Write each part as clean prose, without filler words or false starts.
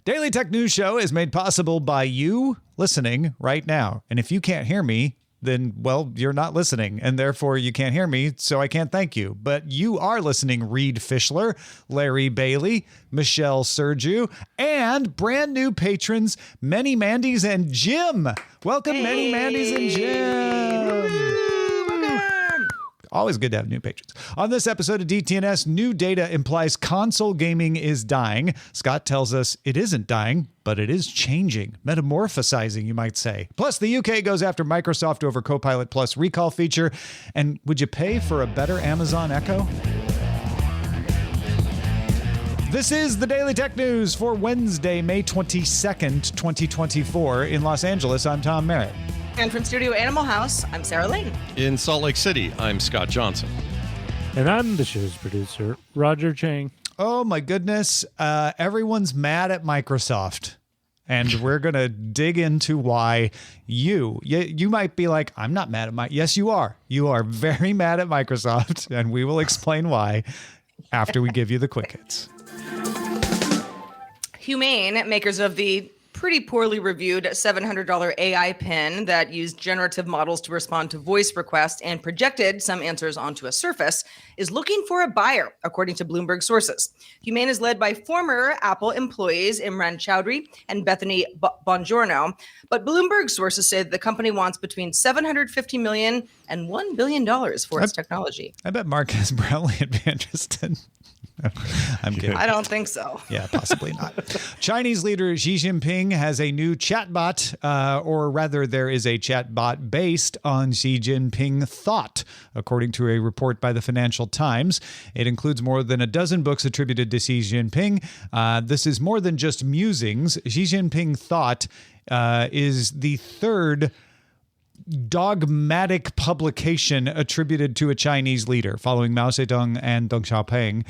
Daily Tech News Show is made possible by you listening right now. And if you can't hear me, then, well, you're not listening, and therefore you can't hear me, so I can't thank you. But you are listening, Reed Fischler, Larry Bailey, Michelle Sergiu, and brand new patrons, Many Mandy's and Jim. Welcome, Many Mandy's and Jim. Always good to have new patrons. On this episode of DTNS, new data implies console gaming is dying. Scott tells us it isn't dying, but it is changing, metamorphosizing, you might say. Plus, the UK goes after Microsoft over Copilot Plus recall feature. And would you pay for a better Amazon Echo? This is the Daily Tech News for Wednesday, May 22nd, 2024. In Los Angeles, I'm Tom Merritt. And from Studio Animal House, I'm Sarah Lane. In Salt Lake City, I'm Scott Johnson. And I'm the show's producer, Roger Chang. Oh, my goodness. Everyone's mad at Microsoft. And we're going to dig into why you might be like, I'm not mad at Microsoft. Yes, you are. You are very mad at Microsoft. And we will explain why after we give you the quick hits. Humane, makers of the pretty poorly reviewed $700 AI pen that used generative models to respond to voice requests and projected some answers onto a surface, is looking for a buyer, according to Bloomberg sources. Humane is led by former Apple employees Imran Chowdhury and Bethany Bongiorno, but Bloomberg sources say that the company wants between $750 million and $1 billion for its technology. I bet Marcus Brownlee would be interested. I'm kidding. I don't think so. Yeah, possibly not. Chinese leader Xi Jinping has a new chatbot, or rather there is a chatbot based on Xi Jinping thought, according to a report by the Financial Times. It includes more than a dozen books attributed to Xi Jinping. This is more than just musings. Xi Jinping thought is the third dogmatic publication attributed to a Chinese leader following Mao Zedong and Deng Xiaoping.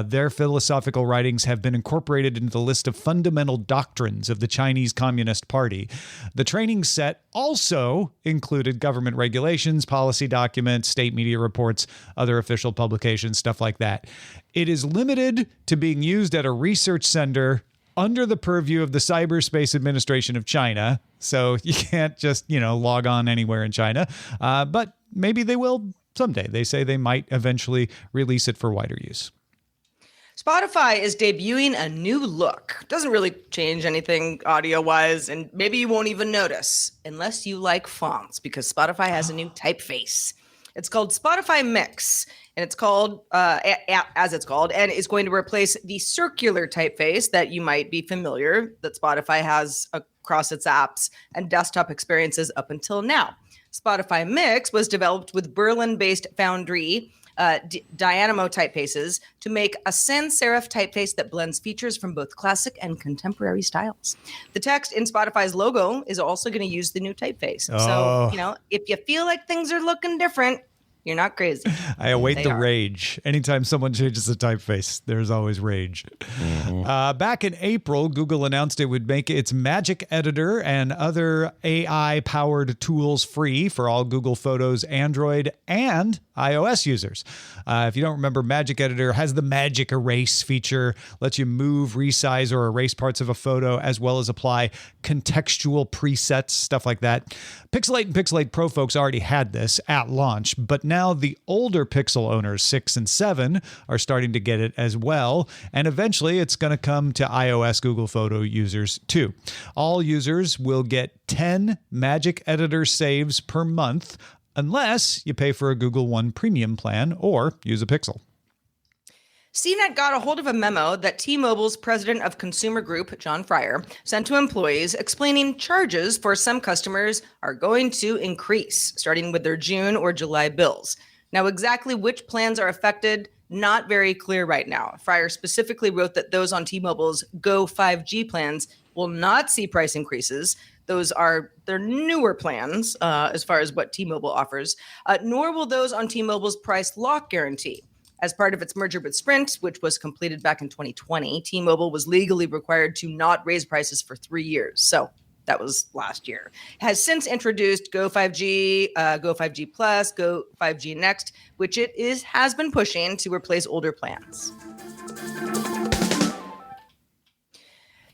Their philosophical writings have been incorporated into the list of fundamental doctrines of the Chinese Communist Party. The training set also included government regulations, policy documents, state media reports, other official publications, stuff like that. It is limited to being used at a research center under the purview of the Cyberspace Administration of China. So you can't just, log on anywhere in China. But maybe they will someday. They say they might eventually release it for wider use. Spotify is debuting a new look. Doesn't really change anything audio-wise, and maybe you won't even notice unless you like fonts, because Spotify has a new typeface. It's called Spotify Mix, and it's called, as it's called, and it's going to replace the circular typeface that you might be familiar that Spotify has across its apps and desktop experiences up until now. Spotify Mix was developed with Berlin-based foundry Dynamo typefaces to make a sans serif typeface that blends features from both classic and contemporary styles. The text in Spotify's logo is also going to use the new typeface. Oh. So, if you feel like things are looking different, you're not crazy. I await the rage. Anytime someone changes the typeface, there's always rage. Mm-hmm. Back in April, Google announced it would make its Magic Editor and other AI-powered tools free for all Google Photos, Android, and iOS users. If you don't remember, Magic Editor has the Magic Erase feature, lets you move, resize, or erase parts of a photo, as well as apply contextual presets, stuff like that. Pixelate and Pixelate Pro folks already had this at launch, but now the older Pixel owners, 6 and 7, are starting to get it as well, and eventually it's going to come to iOS Google Photo users too. All users will get 10 Magic Editor saves per month, unless you pay for a Google One Premium plan or use a Pixel. CNET got a hold of a memo that T-Mobile's president of Consumer Group, John Fryer, sent to employees explaining charges for some customers are going to increase, starting with their June or July bills. Now, exactly which plans are affected, not very clear right now. Fryer specifically wrote that those on T-Mobile's Go 5G plans will not see price increases. Those are their newer plans as far as what T-Mobile offers, nor will those on T-Mobile's price lock guarantee. As part of its merger with Sprint, which was completed back in 2020, T-Mobile was legally required to not raise prices for 3 years. So that was last year. Has since introduced Go 5G, Go 5G Plus, Go 5G Next, which has been pushing to replace older plans.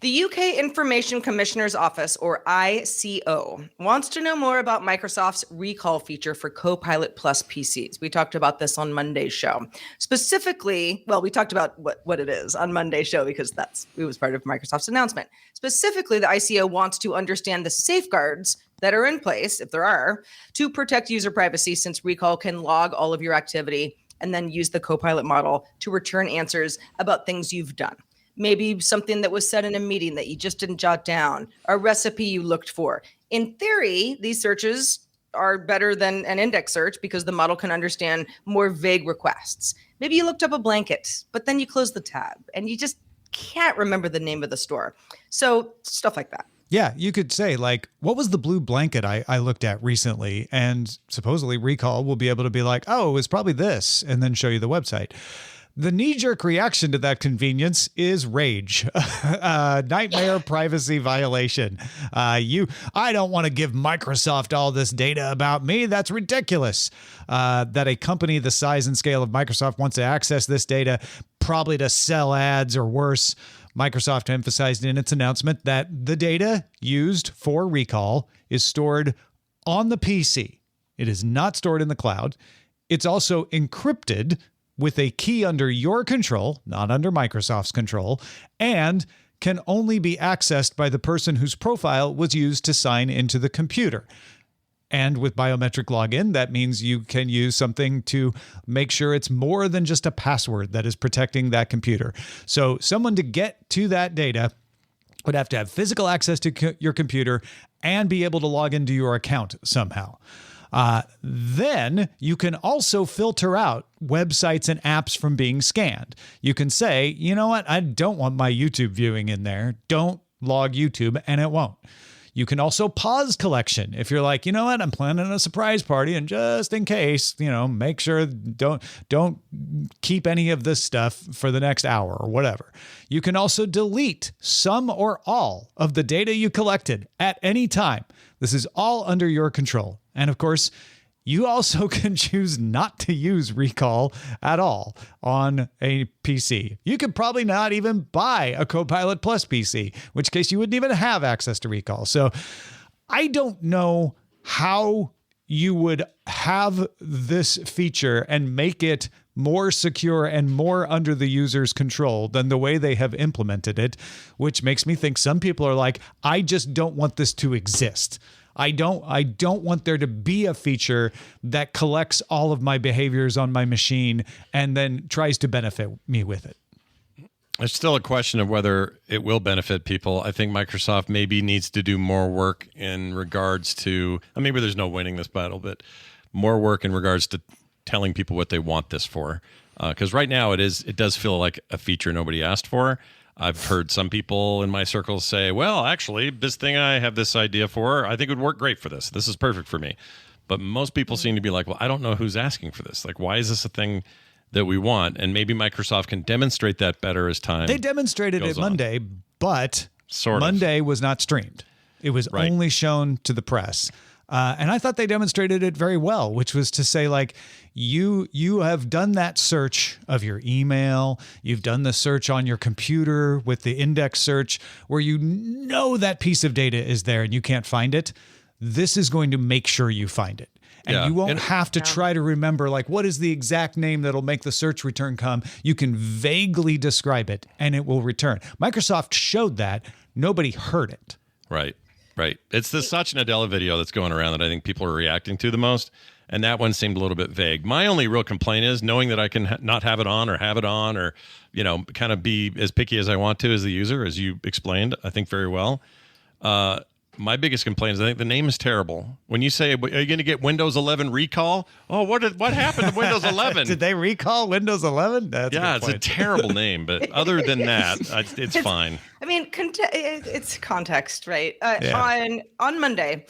The UK Information Commissioner's Office, or ICO, wants to know more about Microsoft's recall feature for Copilot Plus PCs. We talked about this on Monday's show. Specifically, well, we talked about what it is on Monday's show because it was part of Microsoft's announcement. Specifically, the ICO wants to understand the safeguards that are in place, if there are, to protect user privacy, since recall can log all of your activity and then use the Copilot model to return answers about things you've done. Maybe something that was said in a meeting that you just didn't jot down, a recipe you looked for. In theory, these searches are better than an index search because the model can understand more vague requests. Maybe you looked up a blanket, but then you closed the tab and you just can't remember the name of the store. So stuff like that. Yeah, you could say, like, what was the blue blanket I looked at recently? And supposedly Recall will be able to be like, oh, it was probably this, and then show you the website. The knee-jerk reaction to that convenience is rage. Nightmare privacy violation. I don't want to give Microsoft all this data about me. That's ridiculous. That a company the size and scale of Microsoft wants to access this data, probably to sell ads or worse. Microsoft emphasized in its announcement that the data used for Recall is stored on the PC. It is not stored in the cloud. It's also encrypted with a key under your control, not under Microsoft's control, and can only be accessed by the person whose profile was used to sign into the computer. And with biometric login, that means you can use something to make sure it's more than just a password that is protecting that computer. So someone to get to that data would have to have physical access to your computer and be able to log into your account somehow. Then you can also filter out websites and apps from being scanned. You can say, you know what? I don't want my YouTube viewing in there. Don't log YouTube, and it won't. You can also pause collection. If you're like, you know what? I'm planning a surprise party, and just in case, make sure don't keep any of this stuff for the next hour or whatever. You can also delete some or all of the data you collected at any time. This is all under your control. And of course, you also can choose not to use Recall at all on a PC. You could probably not even buy a Copilot Plus PC, in which case you wouldn't even have access to Recall. So I don't know how you would have this feature and make it more secure and more under the user's control than the way they have implemented it, which makes me think some people are like, I just don't want this to exist. I don't want there to be a feature that collects all of my behaviors on my machine and then tries to benefit me with it. It's still a question of whether it will benefit people. I think Microsoft maybe needs to do more work in regards to, maybe there's no winning this battle, but more work in regards to telling people what they want this for. Because right now it does feel like a feature nobody asked for. I've heard some people in my circles say, well, actually, this thing I have this idea for, I think would work great for this. This is perfect for me. But most people seem to be like, well, I don't know who's asking for this. Like, why is this a thing that we want? And maybe Microsoft can demonstrate that better as time They demonstrated it Monday, but Monday was not streamed. It was only shown to the press. And I thought they demonstrated it very well, which was to say, like, you have done that search of your email. You've done the search on your computer with the index search where you know that piece of data is there and you can't find it. This is going to make sure you find it. And you won't have to try to remember, like, what is the exact name that'll make the search return come? You can vaguely describe it and it will return. Microsoft showed that. Nobody heard it. Right. It's the Satya Nadella video that's going around that I think people are reacting to the most. And that one seemed a little bit vague. My only real complaint is knowing that I can not have it on or have it on or, kind of be as picky as I want to as the user, as you explained, I think very well. My biggest complaint is I think the name is terrible. When you say, are you going to get Windows 11 recall? Oh, what happened to Windows 11? Did they recall Windows 11? It's a terrible name. But other than that, it's fine. I mean, it's context, right? On Monday,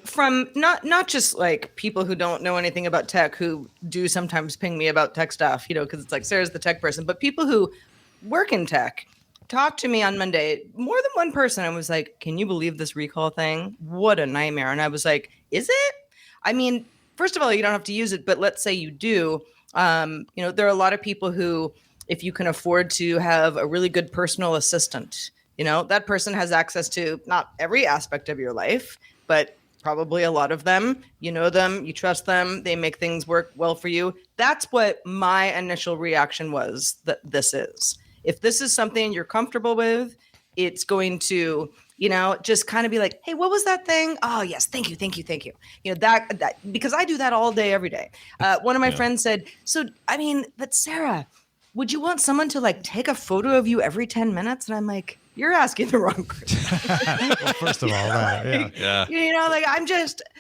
from not just like people who don't know anything about tech who do sometimes ping me about tech stuff, because it's like Sarah's the tech person, but people who work in tech talked to me on Monday, more than one person. I was like, can you believe this recall thing? What a nightmare. And I was like, is it? I mean, first of all, you don't have to use it, but let's say you do. There are a lot of people who, if you can afford to have a really good personal assistant That person has access to not every aspect of your life, but probably a lot of them. You know them, you trust them, they make things work well for you. That's what my initial reaction was, that this is. If this is something you're comfortable with, it's going to, just kind of be like, hey, what was that thing? Oh, yes. Thank you. That because I do that all day, every day. One of my friends said, but Sarah, would you want someone to like take a photo of you every 10 minutes? And I'm like, you're asking the wrong person. Well, first of all, that, yeah.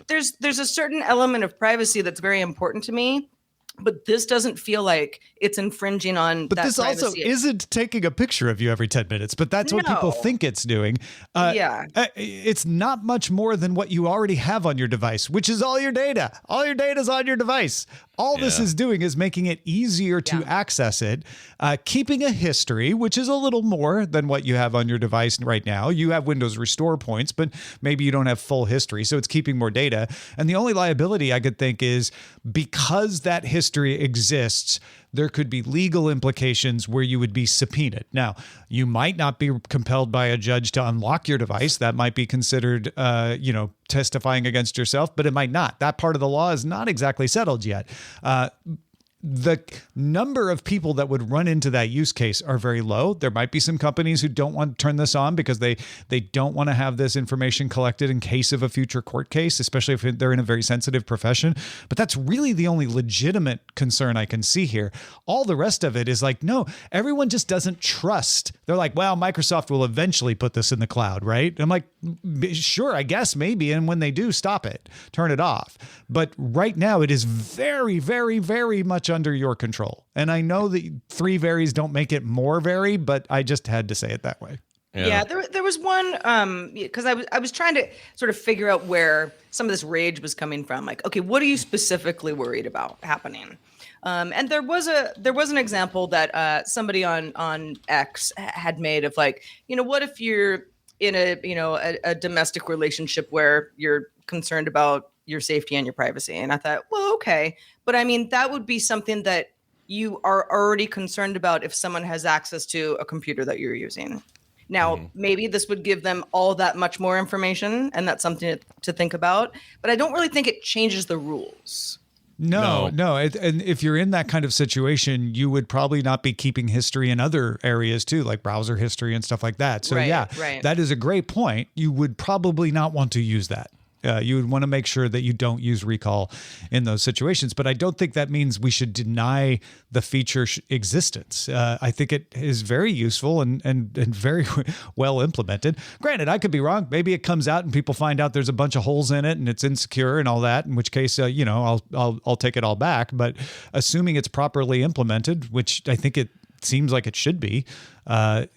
There's a certain element of privacy that's very important to me. But this doesn't feel like it's infringing on But that this also privacy. isn't taking a picture of you every 10 minutes, but that's what people think it's doing. It's not much more than what you already have on your device, which is all your data. All your data is on your device. All this is doing is making it easier to access it, keeping a history, which is a little more than what you have on your device right now. You have Windows Restore points, but maybe you don't have full history, so it's keeping more data. And the only liability I could think is because that history exists, there could be legal implications where you would be subpoenaed. Now, you might not be compelled by a judge to unlock your device. That might be considered, testifying against yourself, but it might not. That part of the law is not exactly settled yet. The number of people that would run into that use case are very low. There might be some companies who don't want to turn this on because they don't want to have this information collected in case of a future court case, especially if they're in a very sensitive profession. But that's really the only legitimate concern I can see here. All the rest of it is like, no, everyone just doesn't trust. They're like, well, Microsoft will eventually put this in the cloud, right? And I'm like, sure, I guess maybe. And when they do, stop it, turn it off. But right now it is very, very, very much under your control. And I know that 3 varies don't make it more vary, but I just had to say it that way. Yeah, there was one, because I was trying to sort of figure out where some of this rage was coming from. Like, okay, what are you specifically worried about happening? And there was an example that somebody on X had made of like, what if you're in a domestic relationship where you're concerned about your safety and your privacy? And I thought, well, okay. But I mean, that would be something that you are already concerned about if someone has access to a computer that you're using. Now, maybe this would give them all that much more information, and that's something to think about. But I don't really think it changes the rules. No. And if you're in that kind of situation, you would probably not be keeping history in other areas too, like browser history and stuff like that. So that is a great point. You would probably not want to use that. You would want to make sure that you don't use recall in those situations. But I don't think that means we should deny the feature existence. I think it is very useful and very well implemented. Granted, I could be wrong. Maybe it comes out and people find out there's a bunch of holes in it and it's insecure and all that, in which case, I'll take it all back. But assuming it's properly implemented, which I think it seems like it should be,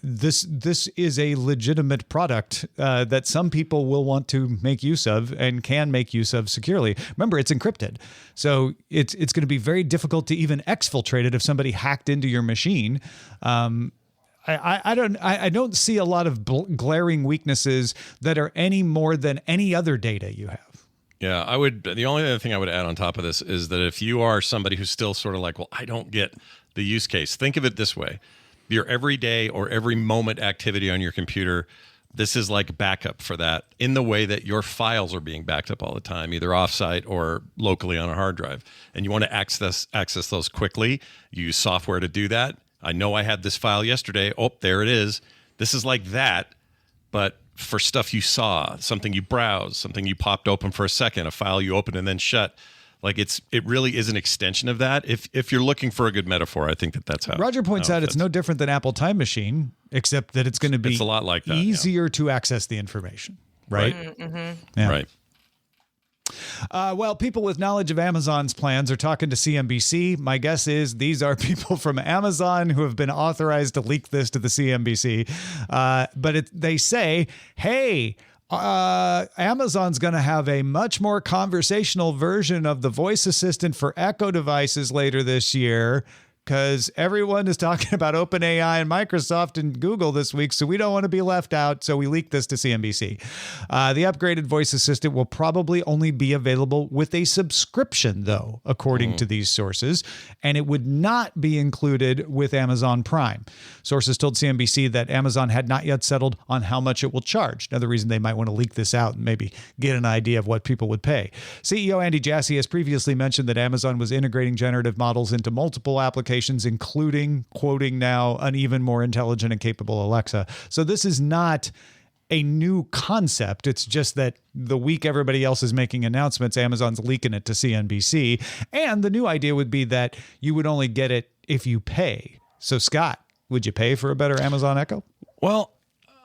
this is a legitimate product that some people will want to make use of and can make use of securely. Remember, it's encrypted, so it's going to be very difficult to even exfiltrate it if somebody hacked into your machine. I don't see a lot of glaring weaknesses that are any more than any other data you have. Yeah, the only other thing I would add on top of this is that if you are somebody who's still sort of like, well, I don't get the use case, think of it this way. Your everyday or every moment activity on your computer, this is like backup for that, in the way that your files are being backed up all the time, either offsite or locally on a hard drive. And you want to access those quickly. You use software to do that. I know I had this file yesterday. Oh, there it is. This is like that, but for stuff you saw, something you browsed, something you popped open for a second, a file you opened and then shut. Like it really is an extension of that. If you're looking for a good metaphor, I think that's how. Roger points out it's no different than Apple Time Machine, except that it's going to be a lot like that, easier to access the information, right? Mm-hmm. Yeah. Right. Well, people with knowledge of Amazon's plans are talking to CNBC. My guess is these are people from Amazon who have been authorized to leak this to the CNBC. But they say, hey, Amazon's going to have a much more conversational version of the voice assistant for Echo devices later this year. because everyone is talking about OpenAI and Microsoft and Google this week, so we don't want to be left out, so we leaked this to CNBC. The upgraded voice assistant will probably only be available with a subscription, though, according to these sources, and it would not be included with Amazon Prime. Sources told CNBC that Amazon had not yet settled on how much it will charge. Another reason they might want to leak this out and maybe get an idea of what people would pay. CEO Andy Jassy has previously mentioned that Amazon was integrating generative models into multiple applications, including, quoting now, an even more intelligent and capable Alexa. So this is not a new concept. It's just that the week everybody else is making announcements, Amazon's leaking it to CNBC. And the new idea would be that you would only get it if you pay. So Scott, would you pay for a better Amazon Echo? Well,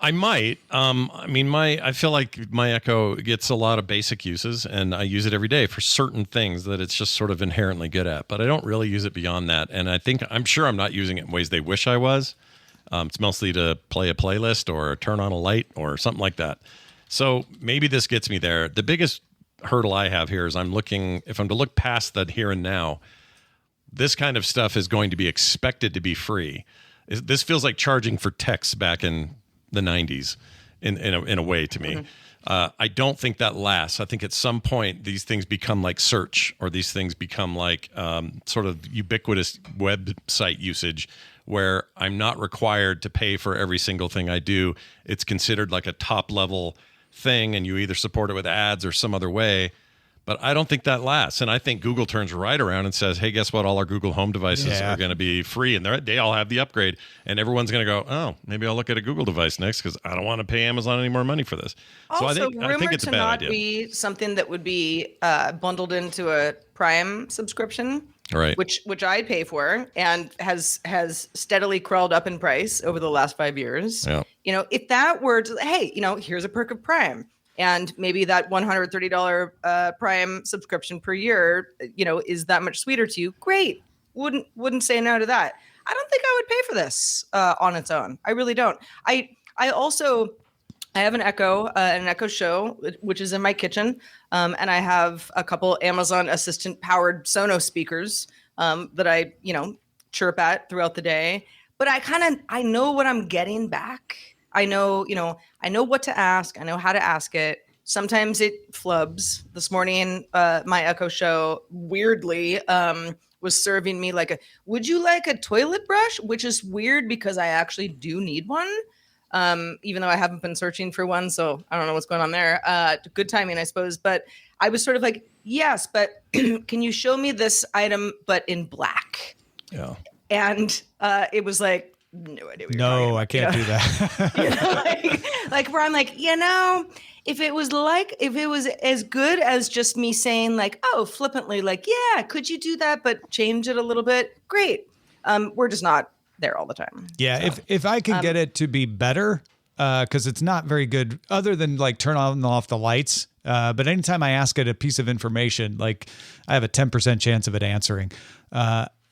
I might. I feel like my Echo gets a lot of basic uses, and I use it every day for certain things that it's just sort of inherently good at. But I don't really use it beyond that. And I'm sure I'm not using it in ways they wish I was. It's mostly to play a playlist or turn on a light or something like that. So maybe this gets me there. The biggest hurdle I have here is if I'm to look past that here and now, this kind of stuff is going to be expected to be free. This feels like charging for text back in the 90s in a way to me. I don't think that lasts. I think at some point these things become like search, or these things become like sort of ubiquitous website usage where I'm not required to pay for every single thing I do. It's considered like a top level thing, and you either support it with ads or some other way. But I don't think that lasts. And I think Google turns right around and says, hey, guess what? All our Google Home devices are going to be free. And they all have the upgrade. And everyone's going to go, oh, maybe I'll look at a Google device next because I don't want to pay Amazon any more money for this. Also, so I think it's a bad idea. Be something that would be bundled into a Prime subscription, right? Which I pay for and has steadily crawled up in price over the last 5 years. Yeah. If that were to, hey, here's a perk of Prime. And maybe that $130 Prime subscription per year, is that much sweeter to you? Great. Wouldn't say no to that. I don't think I would pay for this on its own. I really don't. I have an Echo Show, which is in my kitchen. And I have a couple Amazon Assistant powered Sonos speakers that I, chirp at throughout the day. But I know what I'm getting back. I know what to ask. I know how to ask it. Sometimes it flubs. This morning, my Echo Show weirdly was serving me would you like a toilet brush? Which is weird because I actually do need one, even though I haven't been searching for one. So I don't know what's going on there. Good timing, I suppose. But I was sort of like, yes, but can you show me this item, but in black? Yeah. And it was like, no idea what you're talking about. I can't do that. like where I'm like, if it was as good as just me saying flippantly, yeah, could you do that, but change it a little bit? Great. We're just not there all the time. Yeah. So, if I can get it to be better, because it's not very good other than turn on and off the lights. But anytime I ask it a piece of information, I have a 10% chance of it answering.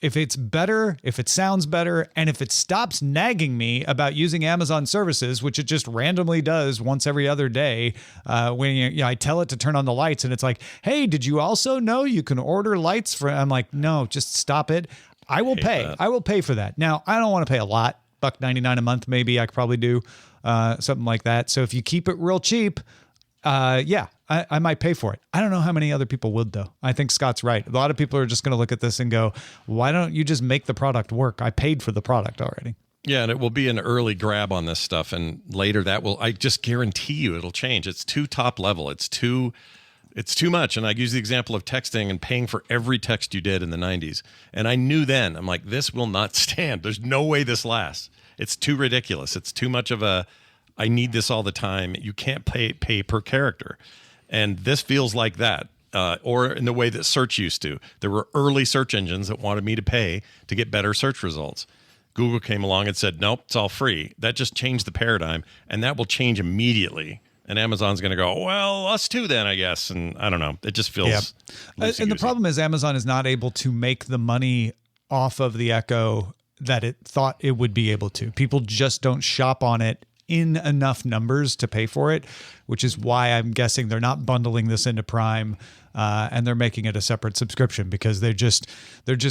If it's better, if it sounds better, and if it stops nagging me about using Amazon services, which it just randomly does once every other day, when I tell it to turn on the lights and it's like, hey, did you also know you can order lights for? I'm like, no, just stop it. I will pay. That. I will pay for that. Now, I don't want to pay a lot, $1.99 a month, maybe I could probably do something like that. So if you keep it real cheap, I might pay for it. I don't know how many other people would, though. I think Scott's right. A lot of people are just going to look at this and go, why don't you just make the product work? I paid for the product already. Yeah, and it will be an early grab on this stuff. And later I just guarantee you it'll change. It's too top level. It's too much. And I use the example of texting and paying for every text you did in the 90s. And I knew then, I'm like, this will not stand. There's no way this lasts. It's too ridiculous. It's too much of I need this all the time. You can't pay per character. And this feels like that, or in the way that search used to. There were early search engines that wanted me to pay to get better search results. Google came along and said, nope, it's all free. That just changed the paradigm, and that will change immediately. And Amazon's going to go, well, us too then, I guess. And I don't know. It just feels And the problem is Amazon is not able to make the money off of the Echo that it thought it would be able to. People just don't shop on it in enough numbers to pay for it, which is why I'm guessing they're not bundling this into Prime. And they're making it a separate subscription because they're just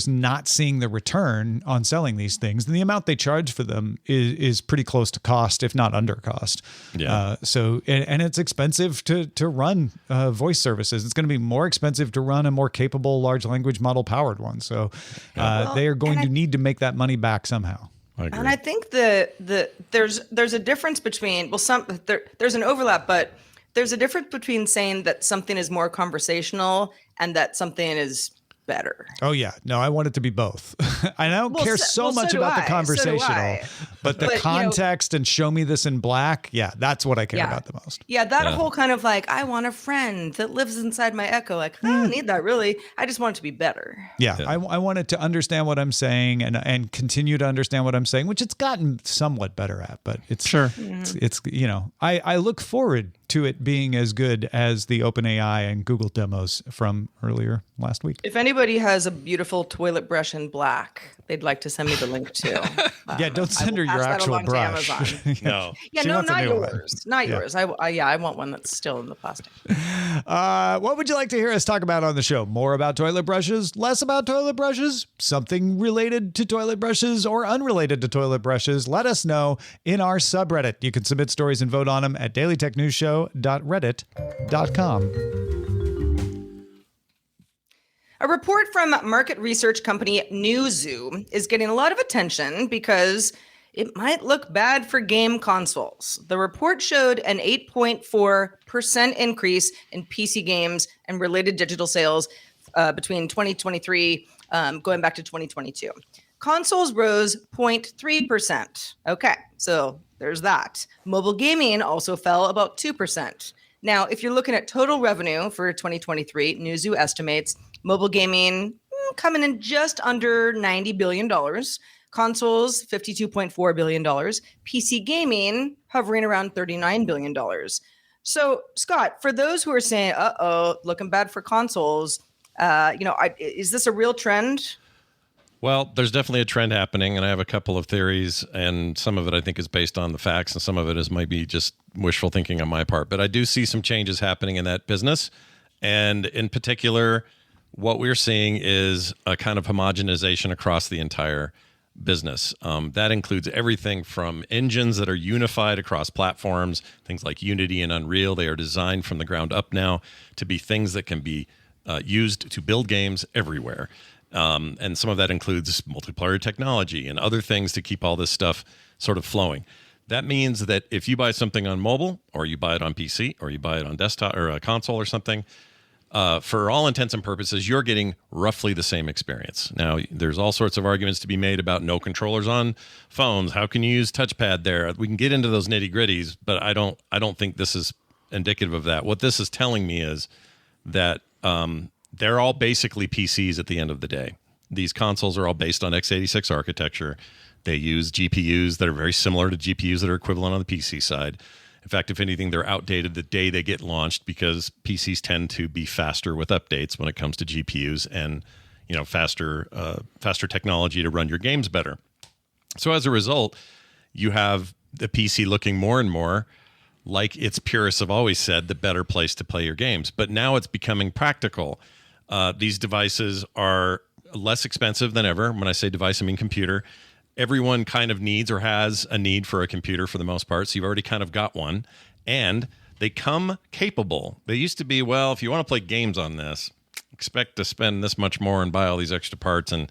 not seeing the return on selling these things. And the amount they charge for them is pretty close to cost, if not under cost. Yeah. And it's expensive to run voice services. It's going to be more expensive to run a more capable large language model powered one. So they are going to need to make that money back somehow. And I think there's a difference between there's an overlap, but there's a difference between saying that something is more conversational and that something is better. Oh yeah, no, I want it to be both. I don't care so much about the conversational, but the context and show me this in black. Yeah, that's what I care about the most. Yeah, that whole kind of like, I want a friend that lives inside my Echo. Like, I don't need that really. I just want it to be better. Yeah. I want it to understand what I'm saying and continue to understand what I'm saying, which it's gotten somewhat better at. But it's it's I look forward to it being as good as the OpenAI and Google demos from earlier last week. If anybody has a beautiful toilet brush in black, they'd like to send me the link too. Yeah, don't send her your actual brush. No. Yeah, no, not yours. Not yours. I want one that's still in the plastic. What would you like to hear us talk about on the show? More about toilet brushes? Less about toilet brushes? Something related to toilet brushes or unrelated to toilet brushes? Let us know in our subreddit. You can submit stories and vote on them at dailytechnewsshow.reddit.com. A report from market research company Newzoo is getting a lot of attention because it might look bad for game consoles. The report showed an 8.4% increase in PC games and related digital sales between 2023 going back to 2022. Consoles rose 0.3%. Okay, so there's that. Mobile gaming also fell about 2%. Now, if you're looking at total revenue for 2023, Newzoo estimates mobile gaming coming in just under $90 billion. Consoles, $52.4 billion. PC gaming hovering around $39 billion. So, Scott, for those who are saying, looking bad for consoles, is this a real trend? Well, there's definitely a trend happening, and I have a couple of theories, and some of it I think is based on the facts, and some of it might be just wishful thinking on my part. But I do see some changes happening in that business, and in particular, what we're seeing is a kind of homogenization across the entire business. That includes everything from engines that are unified across platforms, things like Unity and Unreal. They are designed from the ground up now to be things that can be used to build games everywhere. And some of that includes multiplayer technology and other things to keep all this stuff sort of flowing. That means that if you buy something on mobile, or you buy it on PC, or you buy it on desktop or a console or something, for all intents and purposes, you're getting roughly the same experience. Now, there's all sorts of arguments to be made about no controllers on phones. How can you use touchpad there? We can get into those nitty gritties, but I don't think this is indicative of that. What this is telling me is that they're all basically PCs at the end of the day. These consoles are all based on x86 architecture. They use GPUs that are very similar to GPUs that are equivalent on the PC side. In fact, if anything, they're outdated the day they get launched because PCs tend to be faster with updates when it comes to GPUs and faster technology to run your games better. So as a result, you have the PC looking more and more like its purists have always said, the better place to play your games. But now it's becoming practical. These devices are less expensive than ever. When I say device, I mean computer. Everyone kind of needs or has a need for a computer for the most part. So you've already kind of got one. And they come capable. They used to be, well, if you want to play games on this, expect to spend this much more and buy all these extra parts and,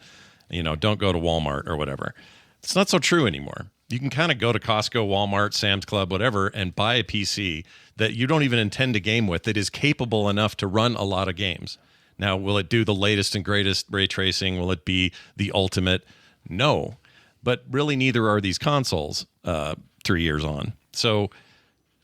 don't go to Walmart or whatever. It's not so true anymore. You can kind of go to Costco, Walmart, Sam's Club, whatever, and buy a PC that you don't even intend to game with that is capable enough to run a lot of games. Now, will it do the latest and greatest ray tracing? Will it be the ultimate? No. But really, neither are these consoles 3 years on. So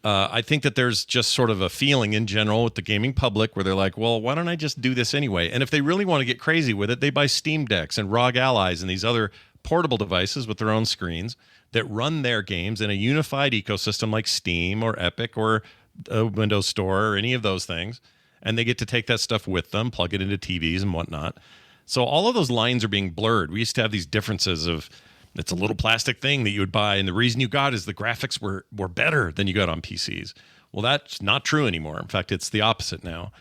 I think that there's just sort of a feeling in general with the gaming public where they're like, well, why don't I just do this anyway? And if they really want to get crazy with it, they buy Steam Decks and ROG Allies and these other portable devices with their own screens that run their games in a unified ecosystem like Steam or Epic or Windows Store or any of those things. And they get to take that stuff with them, plug it into TVs and whatnot. So all of those lines are being blurred. We used to have these differences of It's a little plastic thing that you would buy, and the reason you got is the graphics were better than you got on PCs. Well, that's not true anymore. In fact, it's the opposite now.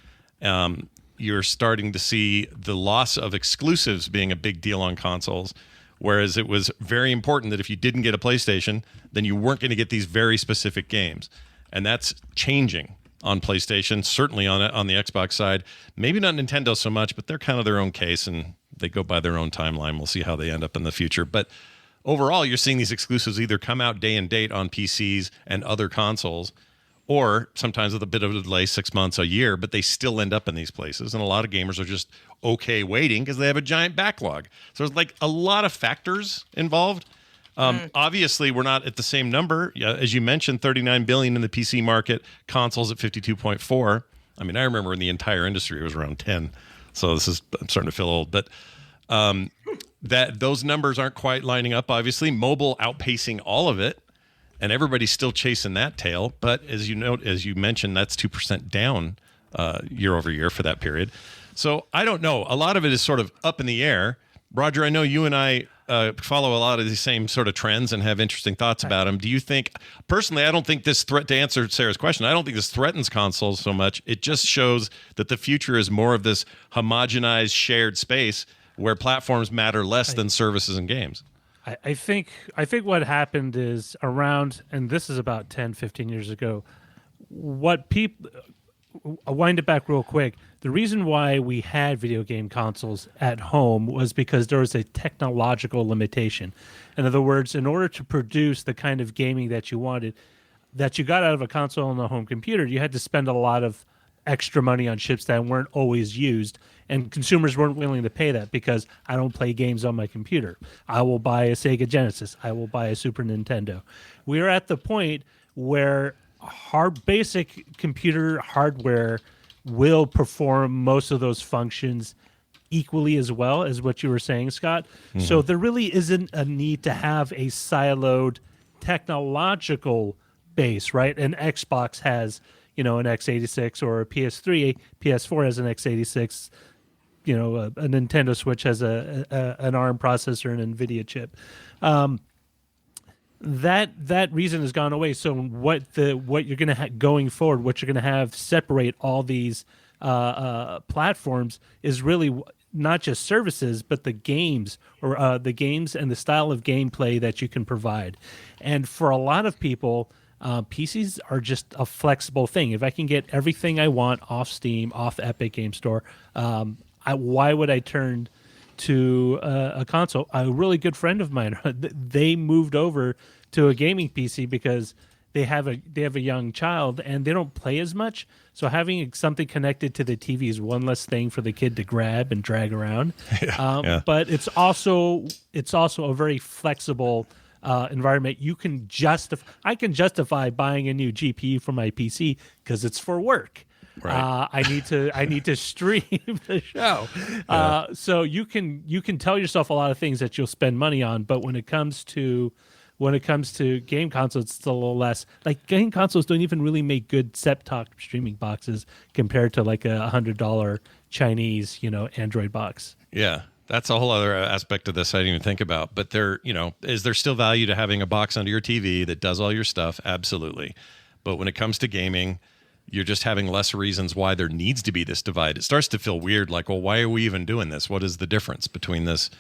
You're starting to see the loss of exclusives being a big deal on consoles, whereas it was very important that if you didn't get a PlayStation, then you weren't going to get these very specific games. And that's changing on PlayStation, certainly on the Xbox side. Maybe not Nintendo so much, but they're kind of their own case, and they go by their own timeline. We'll see how they end up in the future. But overall, you're seeing these exclusives either come out day and date on PCs and other consoles, or sometimes with a bit of a delay, 6 months, a year, but they still end up in these places. And a lot of gamers are just okay waiting because they have a giant backlog. So there's like a lot of factors involved. Obviously, we're not at the same number. As you mentioned, 39 billion in the PC market, consoles at 52.4. I mean, I remember in the entire industry, it was around 10. So I'm starting to feel old. But that those numbers aren't quite lining up, obviously. Mobile outpacing all of it. And everybody's still chasing that tail. But as you mentioned, that's 2% down year over year for that period. So I don't know. A lot of it is sort of up in the air. Roger, I know you and I follow a lot of these same sort of trends and have interesting thoughts about them. Do you think, personally, I don't think this to answer Sarah's question, I don't think this threatens consoles so much. It just shows that the future is more of this homogenized shared space where platforms matter less than services and games. I think what happened is around, and this is about 10, 15 years ago, I'll wind it back real quick. The reason why we had video game consoles at home was because there was a technological limitation. In other words, in order to produce the kind of gaming that you wanted, that you got out of a console and a home computer, you had to spend a lot of extra money on chips that weren't always used. And consumers weren't willing to pay that because I don't play games on my computer. I will buy a Sega Genesis. I will buy a Super Nintendo. We are at the point where basic computer hardware will perform most of those functions equally as well as what you were saying, Scott. Mm-hmm. So there really isn't a need to have a siloed technological base, right? An Xbox has, an x86 or a PS3, PS4 has an x86, a Nintendo Switch has an ARM processor and an NVIDIA chip. That reason has gone away. So what you're going to going forward, what you're going to have separate all these platforms is really not just services, but the games or the games and the style of gameplay that you can provide. And for a lot of people, PCs are just a flexible thing. If I can get everything I want off Steam, off Epic Game Store, why would I turn to a console? A really good friend of mine, they moved over to a gaming PC because they have a young child and they don't play as much. So having something connected to the TV is one less thing for the kid to grab and drag around. But it's also a very flexible environment. I can justify buying a new GPU for my PC because it's for work. Right. I need to stream the show. So you can tell yourself a lot of things that you'll spend money on, but when it comes to game consoles, it's a little less. Like game consoles don't even really make good set-top streaming boxes compared to like a $100 Chinese, Android box. Yeah. That's a whole other aspect of this I didn't even think about. But is there still value to having a box under your TV that does all your stuff? Absolutely. But when it comes to gaming, you're just having less reasons why there needs to be this divide. It starts to feel weird, like, well, why are we even doing this? What is the difference between this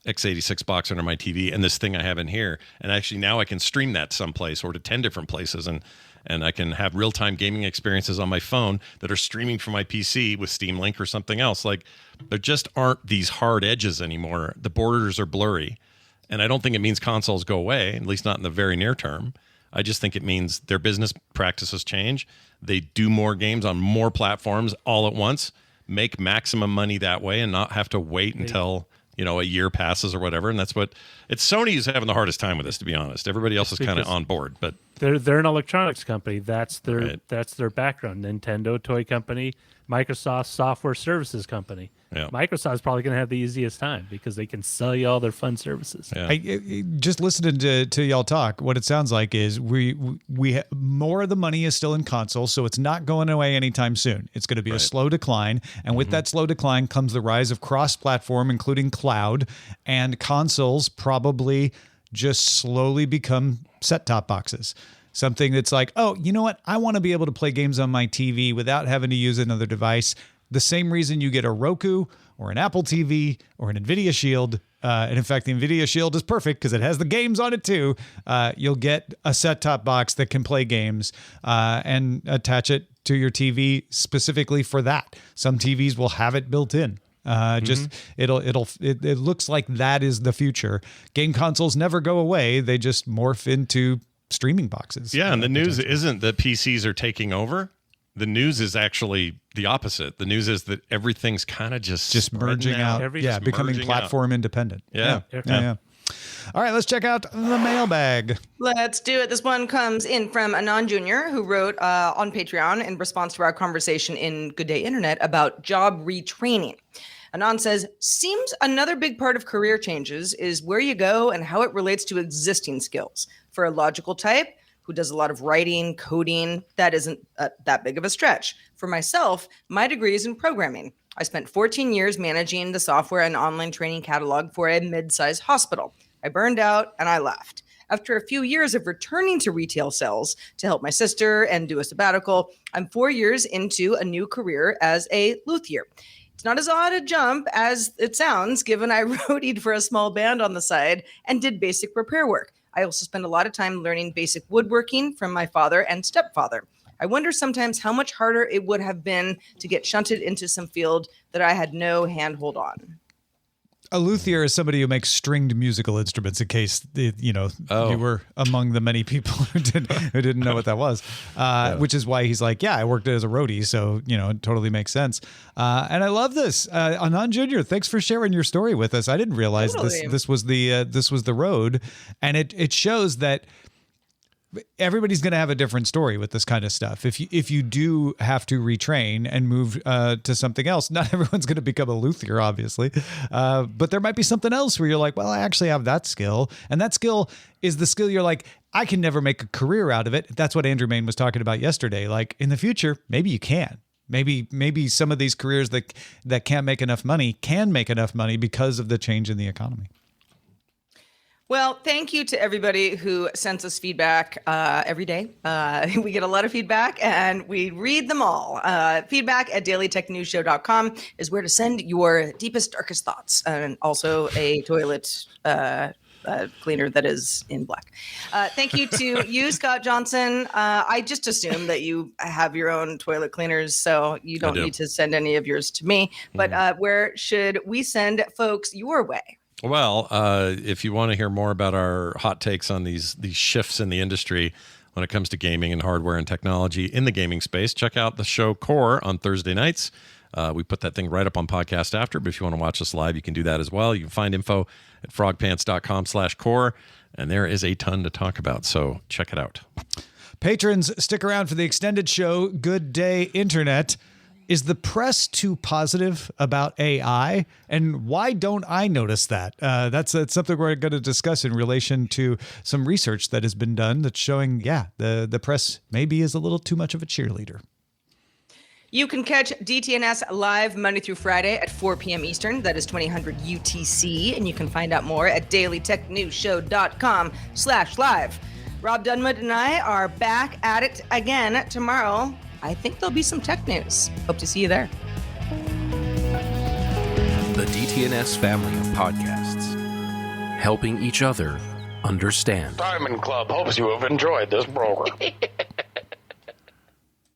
x86 box under my TV and this thing I have in here? And actually now I can stream that someplace or to 10 different places, and I can have real-time gaming experiences on my phone that are streaming from my PC with Steam Link or something else. Like, there just aren't these hard edges anymore. The borders are blurry. And I don't think it means consoles go away, at least not in the very near term. I just think it means their business practices change. They do more games on more platforms all at once, make maximum money that way, and not have to wait until a year passes or whatever. And that's what Sony is having the hardest time with this, to be honest. Everybody else is kind of on board, but they're an electronics company. That's their background. Nintendo, toy company. Microsoft, software services company. Yeah. Microsoft's probably going to have the easiest time because they can sell you all their fun services. Yeah. Just listening to y'all talk, what it sounds like is we more of the money is still in consoles, so it's not going away anytime soon. It's going to be a slow decline, and with that slow decline comes the rise of cross-platform, including cloud, and consoles probably just slowly become set-top boxes. Something that's like, oh, you know what? I want to be able to play games on my TV without having to use another device. The same reason you get a Roku or an Apple TV or an NVIDIA Shield. And in fact, the NVIDIA Shield is perfect because it has the games on it too. You'll get a set-top box that can play games and attach it to your TV specifically for that. Some TVs will have it built in. It looks like that is the future. Game consoles never go away. They just morph into streaming boxes. Yeah, and the news isn't that PCs are taking over. The news is actually the opposite. The news is that everything's kind of just merging out. Becoming platform independent. Yeah. All right, let's check out the mailbag. Let's do it. This one comes in from Anon Jr., who wrote on Patreon in response to our conversation in Good Day Internet about job retraining. Anon says, seems another big part of career changes is where you go and how it relates to existing skills. For a logical type who does a lot of writing, coding, that isn't that big of a stretch. For myself, my degree is in programming. I spent 14 years managing the software and online training catalog for a mid-sized hospital. I burned out and I left. After a few years of returning to retail sales to help my sister and do a sabbatical, I'm 4 years into a new career as a luthier. It's not as odd a jump as it sounds, given I roadied for a small band on the side and did basic repair work. I also spend a lot of time learning basic woodworking from my father and stepfather. I wonder sometimes how much harder it would have been to get shunted into some field that I had no handhold on. A luthier is somebody who makes stringed musical instruments, in case you were among the many people who didn't know what that was, which is why he's like, yeah, I worked as a roadie, so it totally makes sense. And I love this. Anon Jr., thanks for sharing your story with us. I didn't realize this was the road, and it shows that everybody's going to have a different story with this kind of stuff. If you do have to retrain and move to something else, not everyone's going to become a luthier, obviously. But there might be something else where you're like, well, I actually have that skill. And that skill is the skill you're like, I can never make a career out of it. That's what Andrew Main was talking about yesterday. Like in the future, maybe you can. Maybe some of these careers that can't make enough money can make enough money because of the change in the economy. Well, thank you to everybody who sends us feedback every day. We get a lot of feedback and we read them all. Feedback at dailytechnewsshow.com is where to send your deepest, darkest thoughts, and also a toilet cleaner that is in black. Thank you to you, Scott Johnson. I just assume that you have your own toilet cleaners, so you don't need to send any of yours to me. But where should we send folks your way? Well, if you want to hear more about our hot takes on these shifts in the industry when it comes to gaming and hardware and technology in the gaming space, check out the show Core on Thursday nights. We put that thing right up on podcast after, but if you want to watch us live, you can do that as well. You can find info at frogpants.com/core, and there is a ton to talk about, so check it out. Patrons, stick around for the extended show, Good Day Internet. Is the press too positive about AI? And why don't I notice that? That's something we're going to discuss in relation to some research that has been done that's showing, the press maybe is a little too much of a cheerleader. You can catch DTNS live Monday through Friday at 4 p.m. Eastern. That is 2000 UTC. And you can find out more at dailytechnewsshow.com/live. Rob Dunwood and I are back at it again tomorrow. I think there'll be some tech news. Hope to see you there. The DTNS family of podcasts, helping each other understand. Diamond Club hopes you have enjoyed this program.